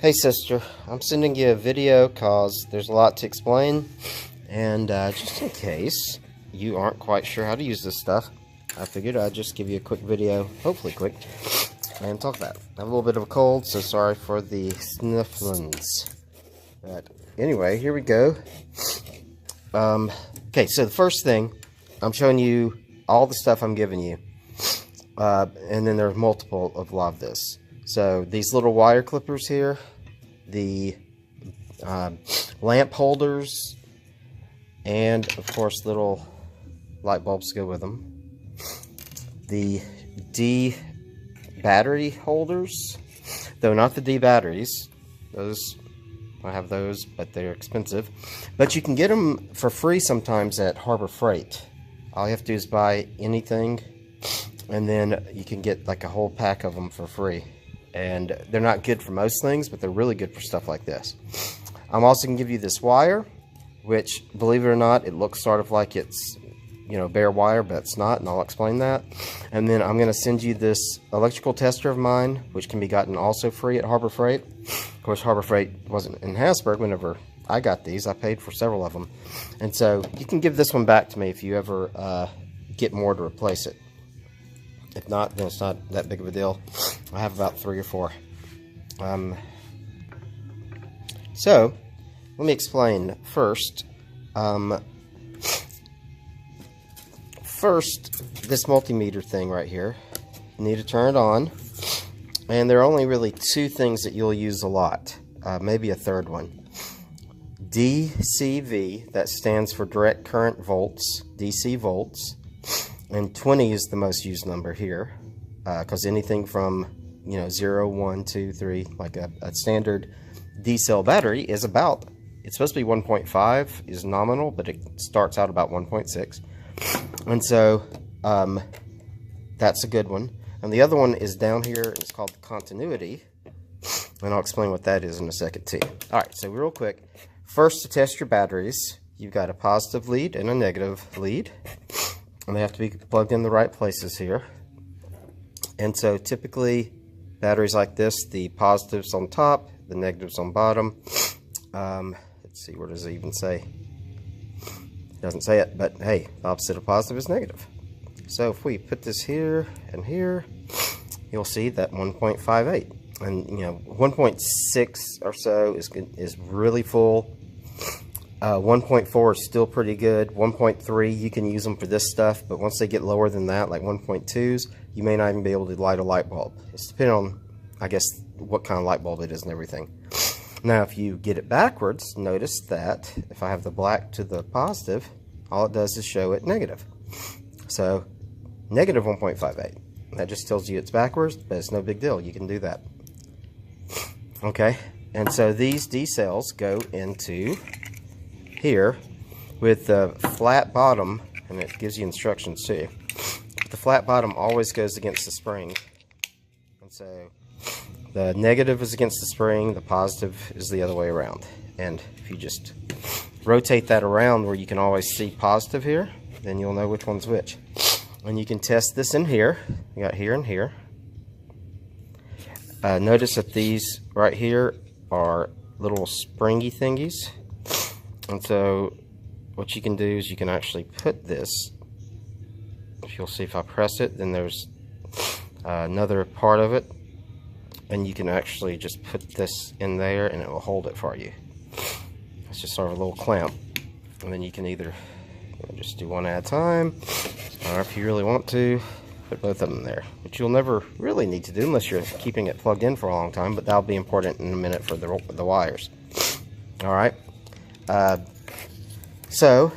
Hey sister, I'm sending you a video cause there's a lot to explain, and just in case you aren't quite sure how to use this stuff, I figured I'd just give you a quick video, hopefully quick, and talk about it. I have a little bit of a cold, so sorry for the snifflings. But anyway, here we go. Okay, so the first thing, I'm showing you all the stuff I'm giving you, and then there's multiple of a lot of this. So these little wire clippers here, the lamp holders, and of course little light bulbs go with them. The D battery holders, though not the D batteries. Those, I have those, but they're expensive. But you can get them for free sometimes at Harbor Freight. All you have to do is buy anything, and then you can get like a whole pack of them for free. And they're not good for most things, but they're really good for stuff like this. I'm also going to give you this wire, which, believe it or not, it looks sort of like it's, you know, bare wire, but it's not, and I'll explain that. And then I'm going to send you this electrical tester of mine, which can be gotten also free at Harbor Freight. Of course, Harbor Freight wasn't in Harrisburg whenever I got these. I paid for several of them. And so you can give this one back to me if you ever get more to replace it. If not, then it's not that big of a deal. I have about 3 or 4. So, let me explain first. First, this multimeter thing right here. You need to turn it on. And there are only really 2 things that you'll use a lot. Maybe a third one. DCV, that stands for direct current volts, DC volts. And 20 is the most used number here, because anything from, you know, 0, 1, 2, 3, like a standard D-cell battery is about, it's supposed to be 1.5 is nominal, but it starts out about 1.6. And so that's a good one. And the other one is down here, it's called continuity, and I'll explain what that is in a second too. All right, so real quick, first to test your batteries, you've got a positive lead and a negative lead. And they have to be plugged in the right places here. And so typically batteries like this, the positives on top, the negatives on bottom. Let's see, where does it even say? It doesn't say it, but hey, the opposite of positive is negative. So if we put this here and here, you'll see that 1.58. And you know, 1.6 or so is really full. 1.4 is still pretty good. 1.3, you can use them for this stuff, but once they get lower than that, like 1.2s, you may not even be able to light a light bulb. It's depending on, I guess, what kind of light bulb it is and everything. Now, if you get it backwards, notice that if I have the black to the positive, all it does is show it negative. So, negative 1.58. That just tells you it's backwards, but it's no big deal. You can do that. Okay, and so these D cells go into here with the flat bottom, and it gives you instructions too. The flat bottom always goes against the spring, and so the negative is against the spring, the positive is the other way around. And if you just rotate that around where you can always see positive here, then you'll know which one's which. And you can test this in here. You got here and here. Notice that these right here are little springy thingies. And so what you can do is you can actually put this, if you'll see if I press it, then there's another part of it, and you can actually just put this in there and it will hold it for you. It's just sort of a little clamp, and then you can either just do one at a time, or if you really want to, put both of them there, which you'll never really need to do unless you're keeping it plugged in for a long time, but that'll be important in a minute for the wires. Alright. So,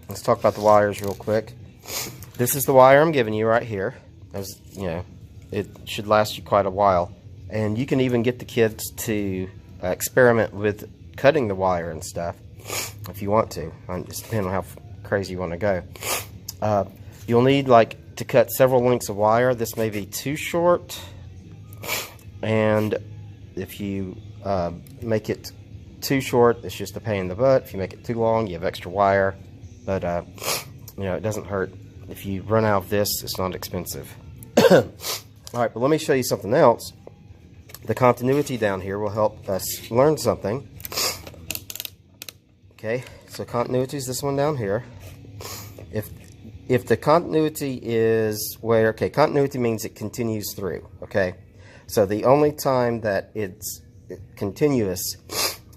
let's talk about the wires real quick. This is the wire I'm giving you right here. As you know, it should last you quite a while. And you can even get the kids to experiment with cutting the wire and stuff if you want to. Just depending on how crazy you want to go. You'll need like to cut several lengths of wire. This may be too short, and if you make it too short, it's just a pain in the butt. If you make it too long, you have extra wire, but you know, it doesn't hurt. If you run out of this, it's not expensive. Alright, but let me show you something else. The continuity down here will help us learn something. Okay, so continuity is this one down here. If the continuity is where, okay, continuity means it continues through, okay? So the only time that it's continuous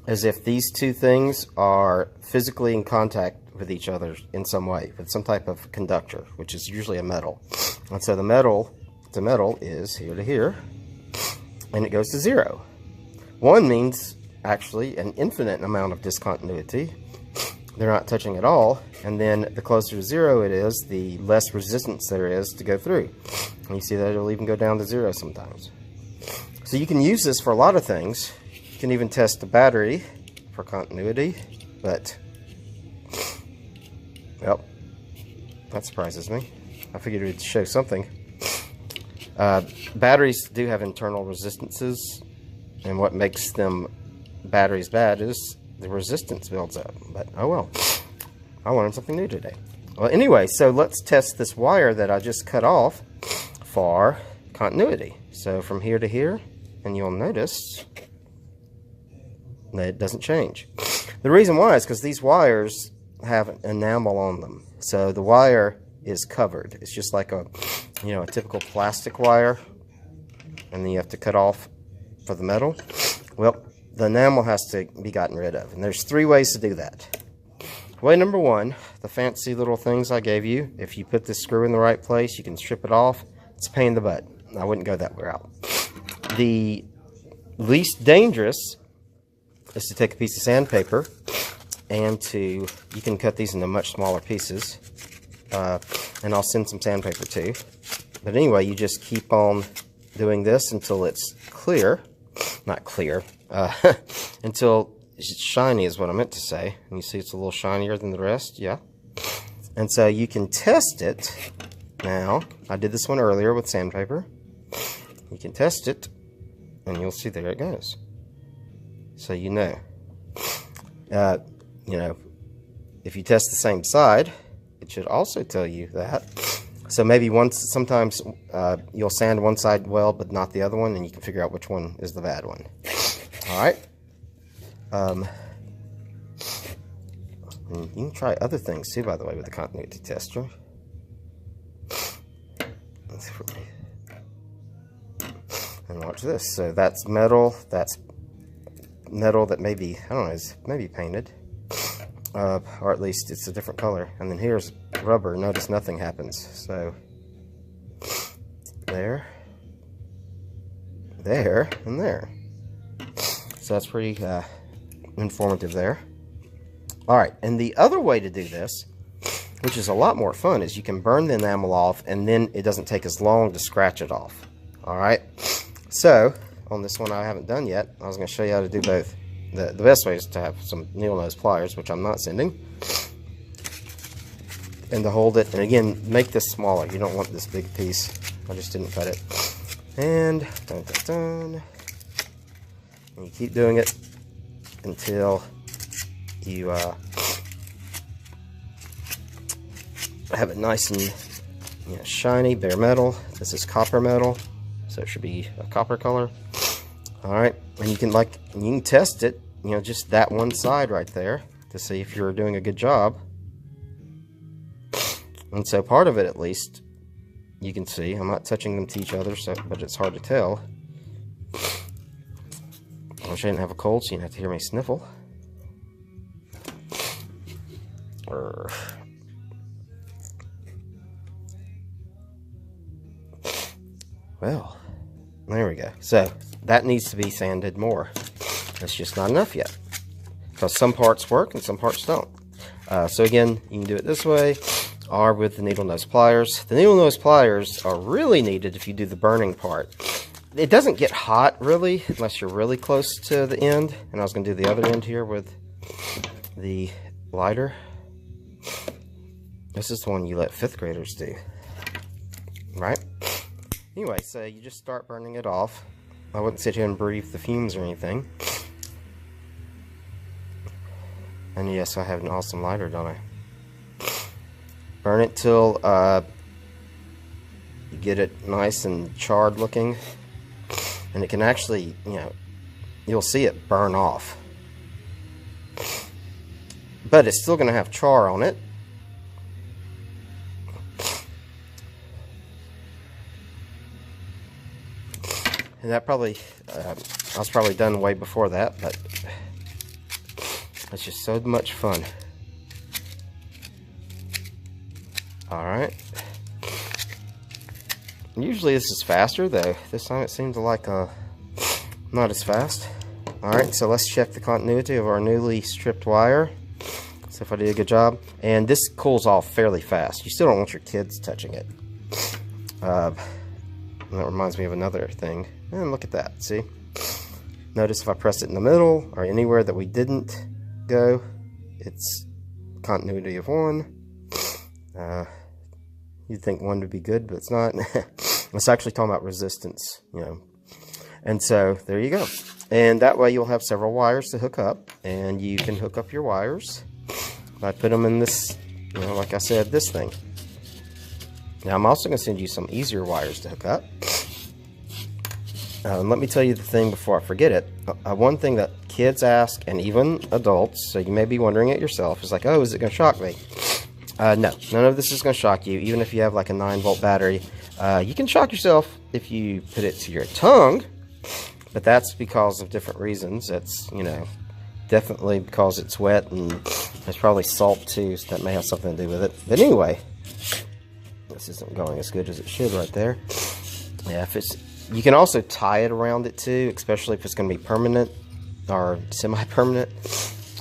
is if these two things are physically in contact with each other in some way, with some type of conductor, which is usually a metal. And so the metal is here to here, and it goes to 0. 1 means actually an infinite amount of discontinuity. They're not touching at all, and then the closer to 0 it is, the less resistance there is to go through. And you see that it'll even go down to 0 sometimes. So you can use this for a lot of things. You can even test the battery for continuity, but, well, that surprises me. I figured it would show something. Batteries do have internal resistances, and what makes them batteries bad is the resistance builds up. But oh well, I learned something new today. Well, anyway, so let's test this wire that I just cut off for continuity. So from here to here, and you'll notice that it doesn't change. The reason why is because these wires have enamel on them, so the wire is covered. It's just like a, you know, a typical plastic wire, and then you have to cut off for the metal. Well, the enamel has to be gotten rid of, and there's 3 ways to do that. Way number 1, the fancy little things I gave you. If you put this screw in the right place, you can strip it off. It's a pain in the butt. I wouldn't go that route. The least dangerous is to take a piece of sandpaper and you can cut these into much smaller pieces. And I'll send some sandpaper too. But anyway, you just keep on doing this until it's clear. Not clear. Until it's shiny is what I meant to say. And you see it's a little shinier than the rest. Yeah. And so you can test it. Now, I did this one earlier with sandpaper. You can test it, and you'll see there it goes. So you know. You know, if you test the same side, it should also tell you that. So maybe sometimes you'll sand one side well, but not the other one, and you can figure out which one is the bad one. All right. And you can try other things too, by the way, with the continuity tester. And watch this. So that's metal. That's metal that maybe, I don't know, is maybe painted. Or at least it's a different color. And then here's rubber. Notice nothing happens. So there, there, and there. So that's pretty informative there. All right, and the other way to do this, which is a lot more fun, is you can burn the enamel off, and then it doesn't take as long to scratch it off. All right, so on this one I haven't done yet. I was going to show you how to do both. The best way is to have some needle nose pliers, which I'm not sending, and to hold it. And again, make this smaller. You don't want this big piece. I just didn't cut it. And dun, dun, dun. And you keep doing it until you have it nice and shiny, bare metal. This is copper metal, so it should be a copper color. All right, and you can test it, just that one side right there to see if you're doing a good job. And so part of it, at least, you can see. I'm not touching them to each other, but it's hard to tell. I wish I didn't have a cold, so you didn't have to hear me sniffle. Well, there we go. So that needs to be sanded more. That's just not enough yet, because some parts work and some parts don't. So again, you can do it this way, or with the needle nose pliers. The needle nose pliers are really needed if you do the burning part. It doesn't get hot really unless you're really close to the end. And I was going to do the other end here with the lighter. This is the one you let 5th graders do, right? Anyway, so you just start burning it off. I wouldn't sit here and breathe the fumes or anything. And yes, I have an awesome lighter, don't I? Burn it till you get it nice and charred looking. And it can actually, you'll see it burn off. But it's still going to have char on it. And that probably, I was probably done way before that, but it's just so much fun. Alright. Usually this is faster, though. This time it seems like not as fast. Alright, so let's check the continuity of our newly stripped wire. See if I did a good job. And this cools off fairly fast. You still don't want your kids touching it. And that reminds me of another thing. And look at that, see? Notice if I press it in the middle or anywhere that we didn't go, it's continuity of 1. You'd think 1 would be good, but it's not. It's actually talking about resistance, And so, there you go. And that way you'll have several wires to hook up, and you can hook up your wires by put them in this, like I said, this thing. Now, I'm also going to send you some easier wires to hook up. And let me tell you the thing before I forget it. One thing that kids ask, and even adults, so you may be wondering it yourself, is like, oh, is it going to shock me? No, none of this is going to shock you, even if you have like a 9-volt battery. You can shock yourself if you put it to your tongue, but that's because of different reasons. That's, definitely because it's wet, and there's probably salt too, so that may have something to do with it. But anyway, this isn't going as good as it should right there. Yeah, you can also tie it around it too, especially if it's going to be permanent or semi-permanent.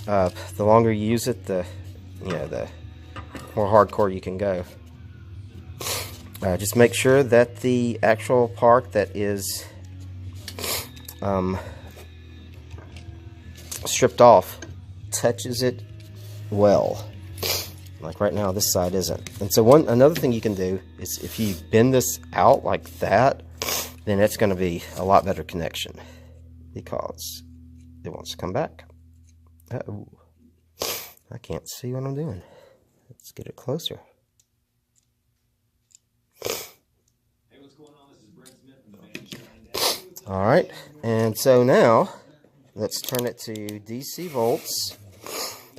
The longer you use it, the more hardcore you can go. Just make sure that the actual part that is stripped off touches it well. Like right now, this side isn't. And so another thing you can do is if you bend this out like that, then it's going to be a lot better connection because it wants to come back. Uh-oh. I can't see what I'm doing. Let's get it closer. Hey, what's going on? This is Brent Smith from the band Jenn. All right, and so now let's turn it to DC volts.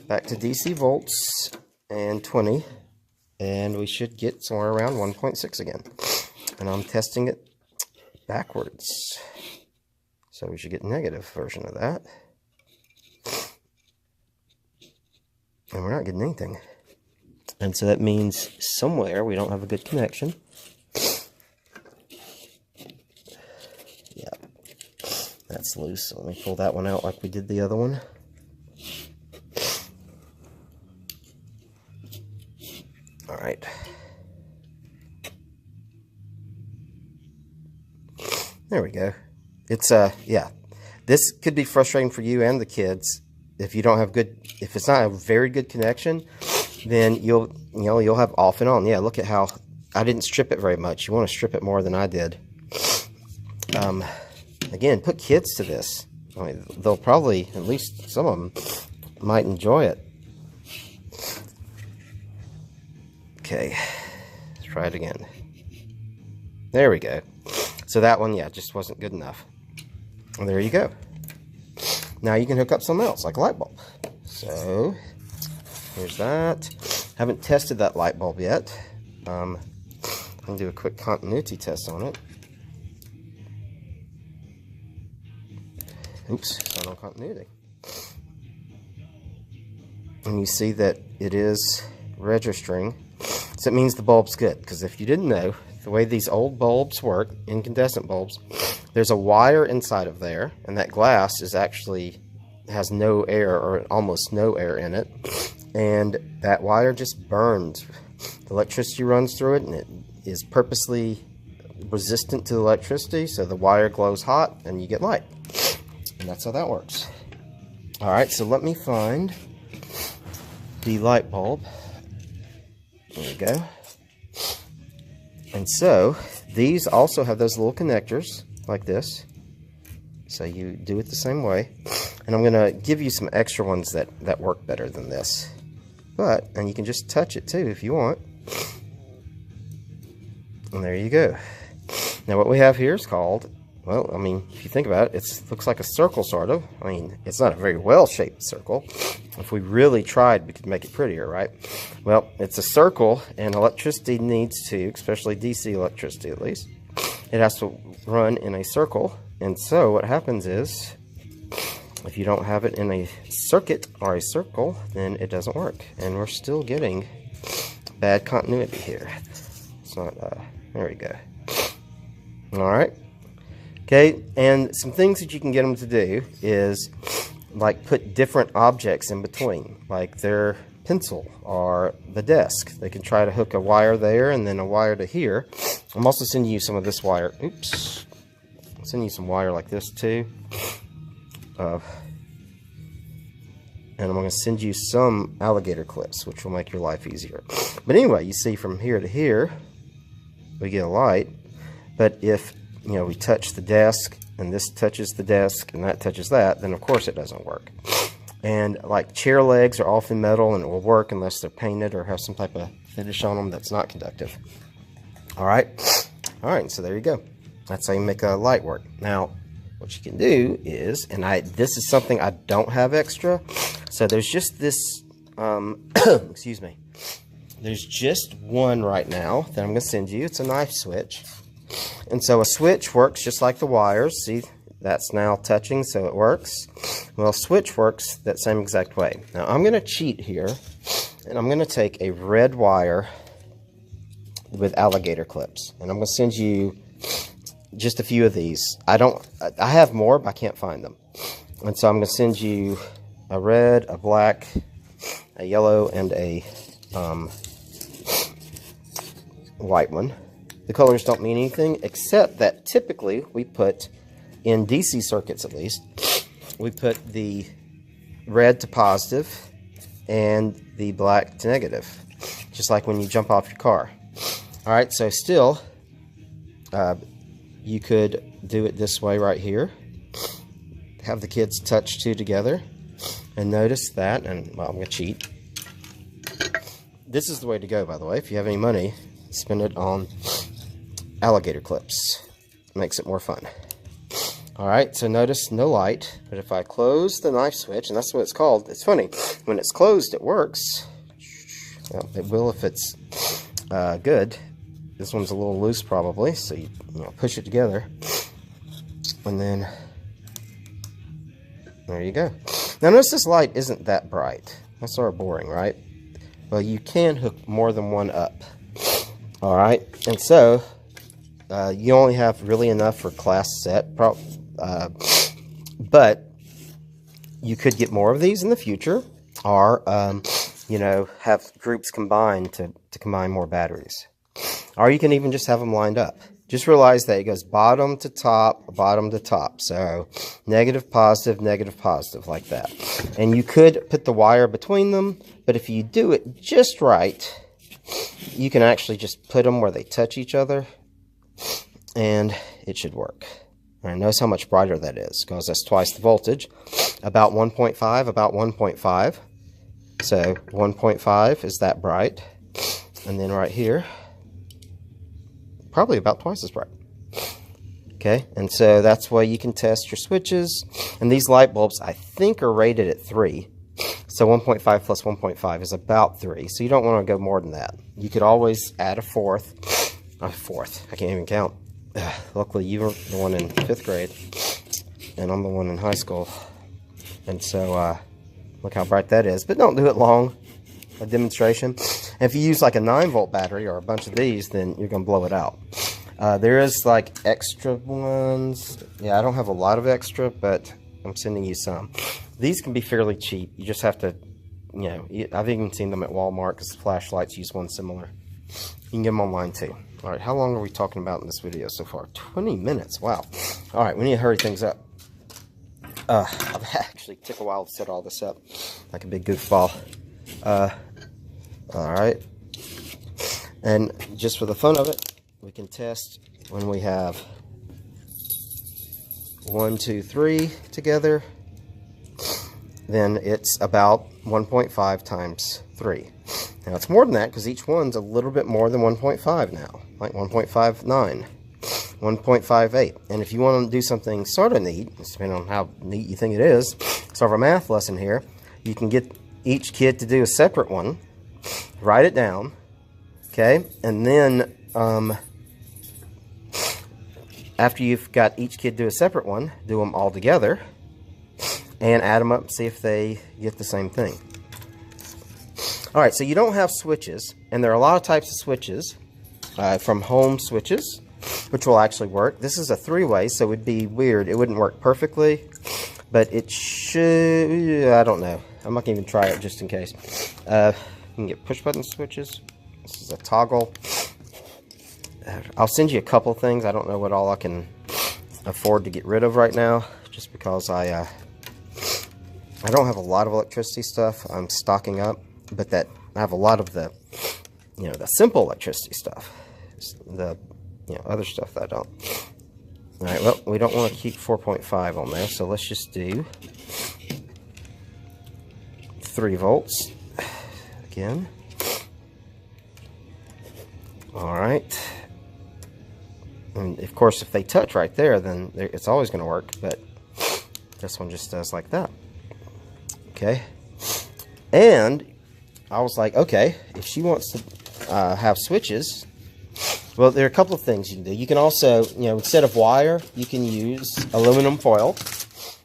Back to DC volts and 20, and we should get somewhere around 1.6 again. And I'm testing it backwards, so we should get a negative version of that. And we're not getting anything. And so that means somewhere we don't have a good connection. Yeah, that's loose. So let me pull that one out like we did the other one. All right. There we go. It's yeah. This could be frustrating for you and the kids if you don't have if it's not a very good connection. Then you'll have off and on. Yeah, look at how I didn't strip it very much. You want to strip it more than I did. Again, put kids to this. I mean, they'll probably, at least some of them, might enjoy it. Okay, let's try it again. There we go. So that one, yeah, just wasn't good enough. And there you go. Now you can hook up something else, like a light bulb. So here's that. Haven't tested that light bulb yet. I'm gonna do a quick continuity test on it. Oops, it's not on continuity. And you see that it is registering. So it means the bulb's good. Because if you didn't know, the way these old bulbs work, incandescent bulbs, there's a wire inside of there, and that glass is actually has no air or almost no air in it, and that wire just burns. The electricity runs through it, and it is purposely resistant to the electricity, so the wire glows hot and you get light. And that's how that works. Alright, so let me find the light bulb. There we go. And so these also have those little connectors like this, so you do it the same way. And I'm gonna give you some extra ones that work better than this, and you can just touch it too if you want. And there you go. Now what we have here is called Well, I mean, if you think about it, it looks like a circle, sort of. I mean, it's not a very well-shaped circle. If we really tried, we could make it prettier, right? Well, it's a circle, and electricity needs to, especially DC electricity at least, it has to run in a circle. And so what happens is, if you don't have it in a circuit or a circle, then it doesn't work. And we're still getting bad continuity here. It's not, there we go. All right. Okay, and some things that you can get them to do is like put different objects in between, like their pencil or the desk. They can try to hook a wire there and then a wire to here. I'm also sending you some of this wire. Oops. I'm sending you some wire like this too. And I'm going to send you some alligator clips, which will make your life easier. But anyway, you see from here to here, we get a light. But if we touch the desk, and this touches the desk, and that touches that, then of course it doesn't work. And like chair legs are often metal, and it will work unless they're painted or have some type of finish on them that's not conductive. All right, so there you go. That's how you make a light work. Now, what you can do is, and this is something I don't have extra, so there's just this, excuse me, there's just one right now that I'm going to send you. It's a knife switch. And so a switch works just like the wires. See, that's now touching, so it works. Well, a switch works that same exact way. Now, I'm going to cheat here, and I'm going to take a red wire with alligator clips. And I'm going to send you just a few of these. I have more, but I can't find them. And so I'm going to send you a red, a black, a yellow, and a white one. The colors don't mean anything, except that typically we put, in DC circuits at least, we put the red to positive and the black to negative, just like when you jump off your car. All right, so still, you could do it this way right here. Have the kids touch two together, and notice that, and well, I'm going to cheat. This is the way to go, by the way. If you have any money, spend it on alligator clips. Makes it more fun. Alright, so notice no light, but if I close the knife switch, and that's what it's called, it's funny, when it's closed it works. Well, it will if it's good. This one's a little loose probably, so you push it together, and then there you go. Now notice this light isn't that bright. That's sort of boring, right? Well, you can hook more than one up. Alright, and so you only have really enough for class set, but you could get more of these in the future, or have groups combined to combine more batteries, or you can even just have them lined up. Just realize that it goes bottom to top, so negative, positive, like that. And you could put the wire between them, but if you do it just right, you can actually just put them where they touch each other, and it should work. All right, notice how much brighter that is, because that's twice the voltage. About 1.5, So 1.5 is that bright. And then right here, probably about twice as bright. Okay, and so that's why you can test your switches. And these light bulbs, I think, are rated at 3. So 1.5 plus 1.5 is about 3. So you don't want to go more than that. You could always add a fourth. I can't even count. Luckily, you were the one in 5th grade, and I'm the one in high school. And so, look how bright that is. But don't do it long, a demonstration. And if you use like a 9-volt battery or a bunch of these, then you're going to blow it out. There is like extra ones. Yeah, I don't have a lot of extra, but I'm sending you some. These can be fairly cheap. You just have to, I've even seen them at Walmart because flashlights use one similar. You can get them online too. All right, how long are we talking about in this video so far? 20 minutes, wow. All right, we need to hurry things up. I'll actually take a while to set all this up, like a big goofball. All right, and just for the fun of it, we can test when we have 1, 2, 3 together. Then it's about 1.5 times 3. Now it's more than that because each one's a little bit more than 1.5 now, like 1.59. 1.58. And if you want to do something sort of neat, depending on how neat you think it is, sort of a math lesson here, you can get each kid to do a separate one, write it down, okay, and then after you've got each kid do a separate one, do them all together and add them up and see if they get the same thing. All right, so you don't have switches, and there are a lot of types of switches, from home switches, which will actually work. This is a 3-way, so it would be weird. It wouldn't work perfectly, but it should. I don't know. I'm not going to even try it just in case. You can get push button switches. This is a toggle. I'll send you a couple things. I don't know what all I can afford to get rid of right now, just because I don't have a lot of electricity stuff. I'm stocking up, but I have a lot of the, the simple electricity stuff. The, other stuff that I don't. All right, well, we don't want to keep 4.5 on there, so let's just do 3 volts again. All right. And of course, if they touch right there, then it's always going to work, but this one just does like that. Okay. And I was like, okay, if she wants to have switches, well, there are a couple of things you can do. You can also, instead of wire, you can use aluminum foil.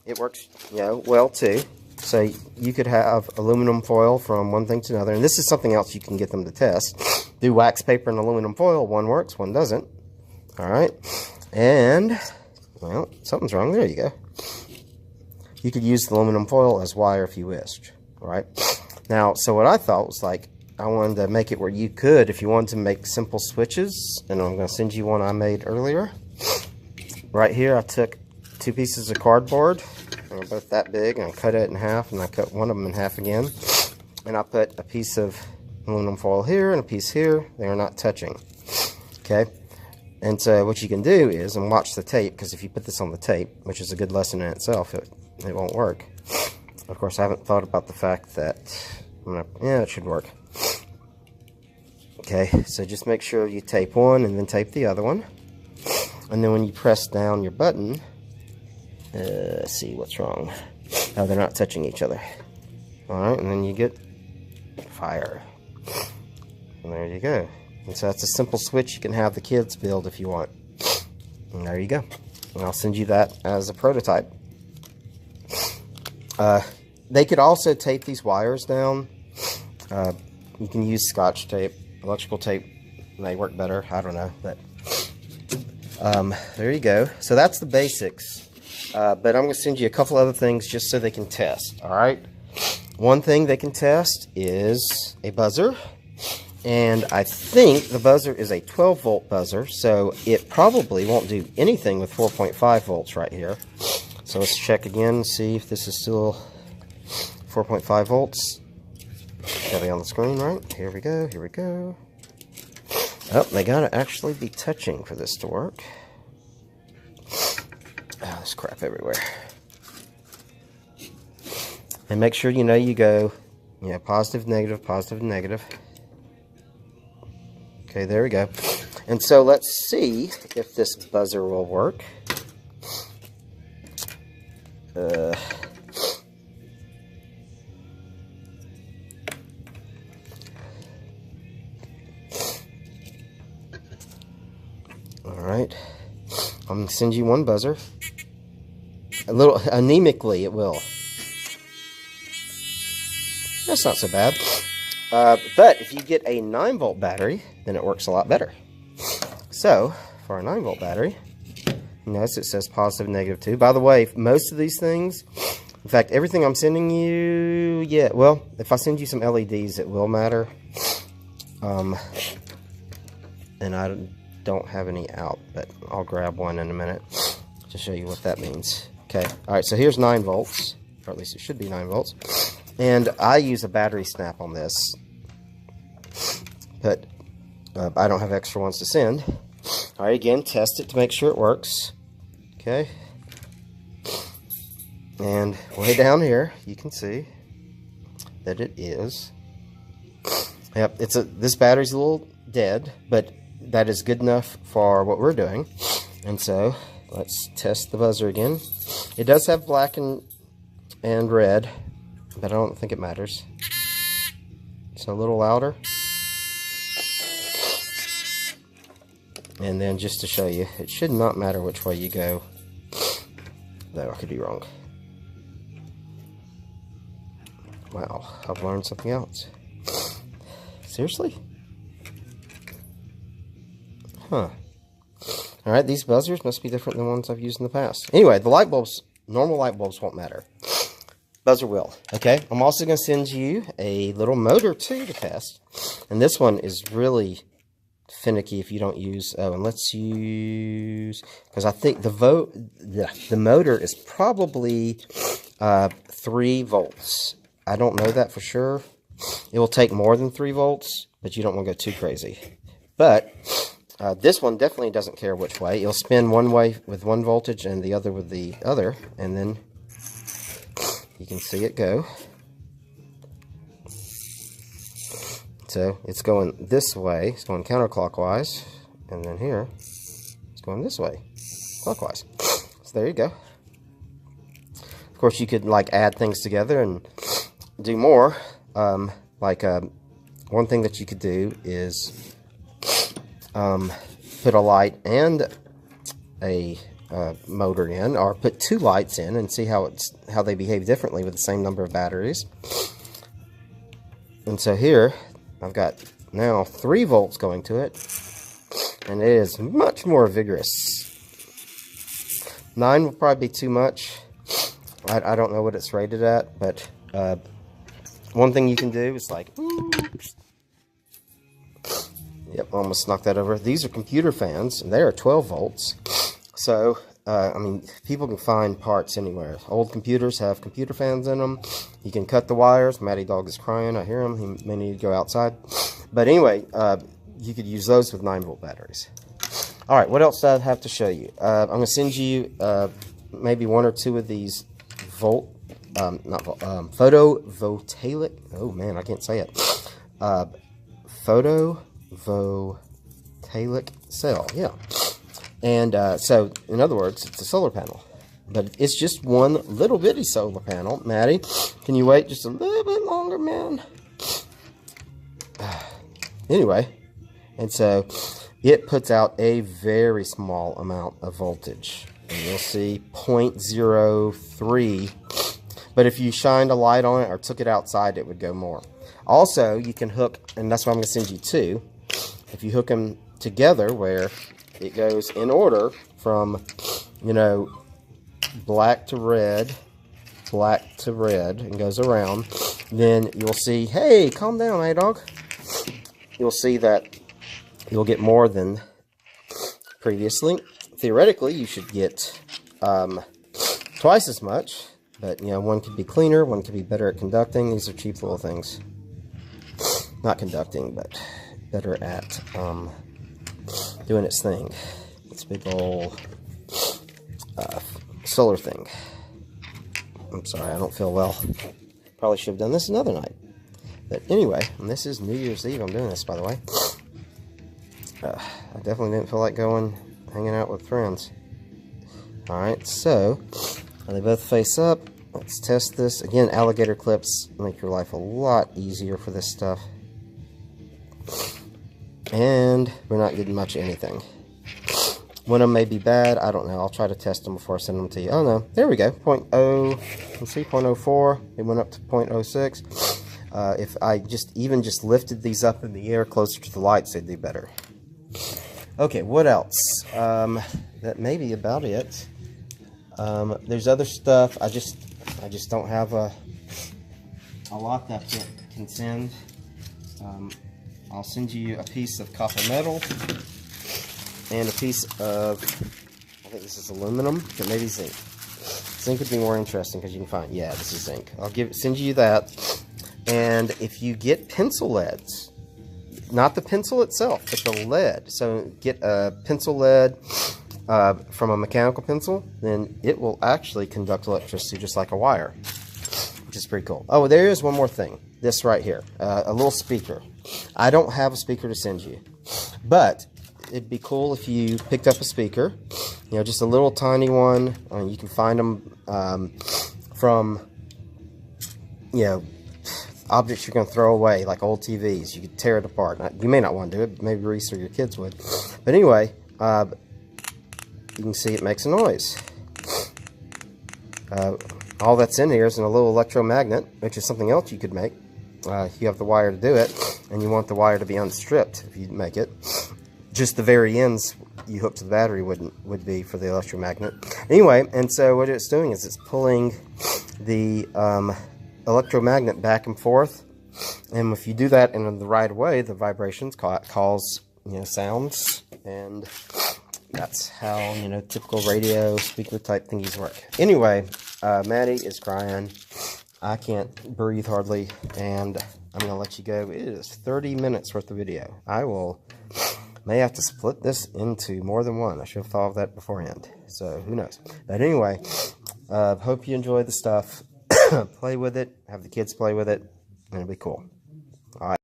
It works, well too. So you could have aluminum foil from one thing to another. And this is something else you can get them to test. Do wax paper and aluminum foil. One works, one doesn't. All right. And, well, something's wrong. There you go. You could use the aluminum foil as wire if you wished. All right. Now, so what I thought was like, I wanted to make it where you could, if you wanted to make simple switches, and I'm going to send you one I made earlier. Right here, I took 2 pieces of cardboard, and they're both that big, and I cut it in half, and I cut one of them in half again. And I put a piece of aluminum foil here and a piece here. They are not touching. Okay? And so what you can do is, and watch the tape, because if you put this on the tape, which is a good lesson in itself, it won't work. Of course, I haven't thought about the fact that, it should work. Okay, so just make sure you tape one and then tape the other one. And then when you press down your button, let's see what's wrong. Oh, they're not touching each other. Alright, and then you get fire. And there you go. And so that's a simple switch you can have the kids build if you want. And there you go. And I'll send you that as a prototype. They could also tape these wires down. You can use Scotch tape, electrical tape may work better. I don't know, but there you go. So that's the basics. But I'm going to send you a couple other things just so they can test. All right. One thing they can test is a buzzer. And I think the buzzer is a 12-volt buzzer, so it probably won't do anything with 4.5 volts right here. So let's check again and see if this is still 4.5 volts. Got it on the screen, right? Here we go, here we go. Oh, they gotta actually be touching for this to work. Oh, there's crap everywhere. And make sure you go, positive, negative. Okay, there we go. And so let's see if this buzzer will work. Alright. I'm going to send you one buzzer. A little anemically it will. That's not so bad. But if you get a 9-volt battery, then it works a lot better. So, for a 9-volt battery, you notice it says positive, negative 2. By the way, most of these things, in fact, everything I'm sending you, well, if I send you some LEDs, it will matter. And I don't have any out, but I'll grab one in a minute to show you what that means. Okay, alright, so here's 9 volts, or at least it should be 9 volts. And I use a battery snap on this, but I don't have extra ones to send. Alright, again, test it to make sure it works. Okay. And way down here, you can see that it is. Yep, this battery's a little dead, but that is good enough for what we're doing. And so let's test the buzzer again. It does have black and red, but I don't think it matters. So a little louder. And then just to show you, it should not matter which way you go. Though I could be wrong. Wow, I've learned something else. Seriously? Huh. Alright, these buzzers must be different than ones I've used in the past. Anyway, the light bulbs, normal light bulbs won't matter. Buzzer will. Okay, I'm also going to send you a little motor too to test. And this one is really finicky if you don't use, and let's use, because I think the motor is probably 3 volts. I don't know that for sure. It will take more than 3 volts, but you don't want to go too crazy. But this one definitely doesn't care which way. It'll spin one way with one voltage and the other with the other, and then you can see it go. So it's going this way, it's going counterclockwise, and then here it's going this way, clockwise. So there you go. Of course, you could like add things together and do more. One thing that you could do is put a light and a motor in, or put 2 lights in and see how they behave differently with the same number of batteries. And so here I've got now 3 volts going to it, and it is much more vigorous. 9 will probably be too much. I don't know what it's rated at, but one thing you can do is like, oops. Yep, almost knocked that over. These are computer fans, and they are 12 volts. So, I mean, people can find parts anywhere. Old computers have computer fans in them. You can cut the wires. Matty Dog is crying. I hear him. He may need to go outside. But anyway, you could use those with 9-volt batteries. All right, what else do I have to show you? I'm going to send you maybe 1 or 2 of these photovoltaic. Oh man, I can't say it. Photovoltaic cell. Yeah. And so, in other words, it's a solar panel. But it's just one little bitty solar panel. Maddie, can you wait just a little bit longer, man? Anyway, and so it puts out a very small amount of voltage. And you'll see 0.03. But if you shined a light on it or took it outside, it would go more. Also, you can hook, and that's why I'm going to send you 2. If you hook them together where it goes in order from, you know, black to red, and goes around, then you'll see, hey, calm down, hey dog. You'll see that you'll get more than previously. Theoretically, you should get twice as much, but, you know, one could be cleaner, one could be better at conducting. These are cheap little things. Not conducting, but better at doing its thing. It's a big old solar thing. I'm sorry, I don't feel well. Probably should have done this another night. But anyway, and this is New Year's Eve. I'm doing this, by the way. I definitely didn't feel like hanging out with friends. Alright, so they both face up. Let's test this. Again, alligator clips make your life a lot easier for this stuff. And we're not getting much of anything. One of them may be bad. I don't know. I'll try to test them before I send them to you. Oh, no. There we go. 0.0. Let's see. 0.04. It went up to 0.06. If I just lifted these up in the air closer to the lights, they'd do better. Okay, what else? That may be about it. There's other stuff. I just don't have a lot that can send. I'll send you a piece of copper metal and a piece of, I think this is aluminum, but maybe zinc. Zinc would be more interesting because you can find, yeah, this is zinc. I'll send you that. And if you get pencil leads, not the pencil itself, but the lead. So get a pencil lead from a mechanical pencil, then it will actually conduct electricity just like a wire, which is pretty cool. Oh, there is one more thing. This right here, a little speaker. I don't have a speaker to send you, but it'd be cool if you picked up a speaker You know, just a little tiny one. You can find them from, you know, objects you're going to throw away, like old TVs. You could tear it apart. Now, you may not want to do it. Maybe Reese or your kids would. But anyway, you can see it makes a noise. All that's in here is a little electromagnet, which is something else you could make. You have the wire to do it, and you want the wire to be unstripped if you make it. Just the very ends you hook to the battery would be for the electromagnet. Anyway, and so what it's doing is it's pulling the electromagnet back and forth, and if you do that in the right way, the vibrations cause, you know, sounds, and that's how, you know, typical radio speaker type thingies work. Anyway, Maddie is crying. I can't breathe hardly, and I'm gonna let you go. It is 30 minutes worth of video. I may have to split this into more than one. I should have thought of that beforehand, so who knows. But anyway, hope you enjoy the stuff. Play with it, have the kids play with it, and it'll be cool. All right.